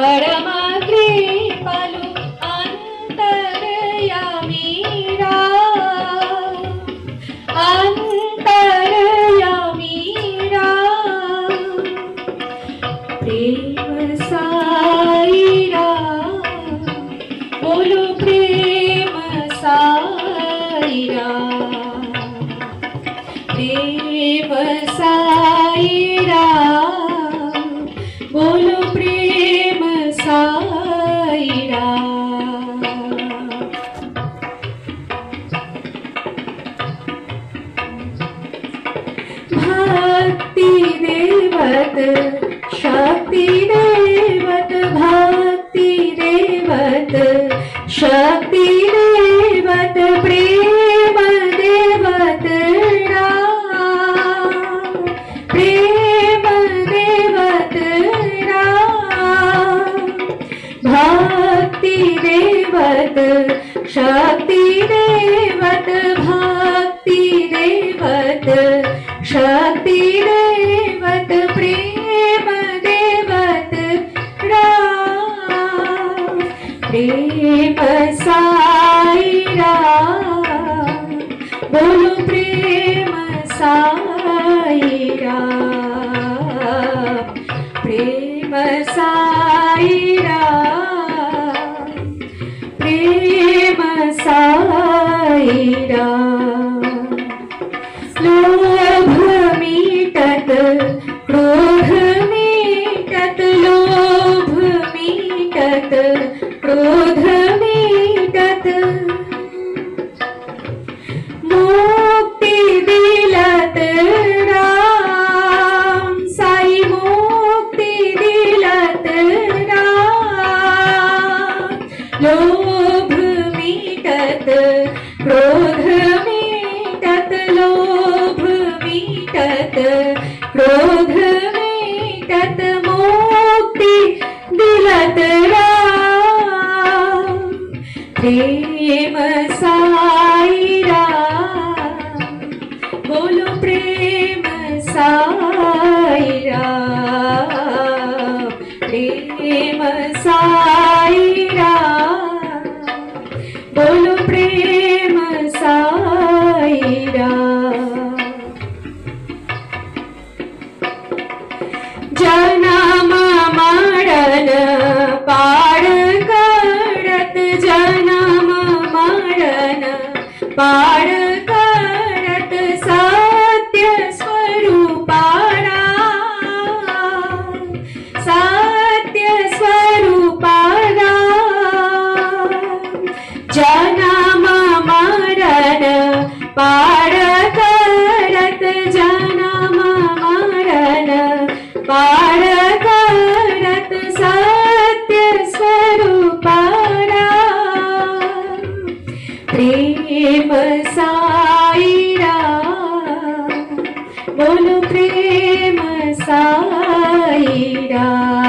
परम कृपालु अंतर्यामी राम, अंतर्यामी राम, प्रेम साई राम, बोलो प्रेम साई राम, प्रेम साई राम, बोलो प्रेम साई राम। भक्ति देवत शक्ति देवत, भक्ति देवत शक्ति देवत, प्रेम देवत राम, प्रेम देवत राम, भक्ति देवत शक्ति देवत, भक्ति देवत शक्ति देवत, प्रेम देवत राम, प्रेम साई राम, बोलो प्रेम साई राम, प्रेम साई राम, प्रेम साई राम। लोभ मीटत क्रोध मीटत, लोभ मीटत क्रोध मीटत, मुक्ति दिलत राम, साई मुक्ति दिलत राम, लोभ मीटत क्रोध मीटत, लोभ मीटत क्रोध मीटत, मुक्ति दिलत राम, प्रेम साई राम, बोलो प्रेम साई राम, प्रेम साई राम, बोलो प्रेम साई राम। जन्म मरण पार करत, जन्म मरण पार करत, सत्य स्वरूपा राम, सत्य स्वरूपा राम, जन्म मरण पार करत, जन्म मरण पार करत, सत्य स्वरूपा राम, प्रेम साई राम, बोलो प्रेम साई राम।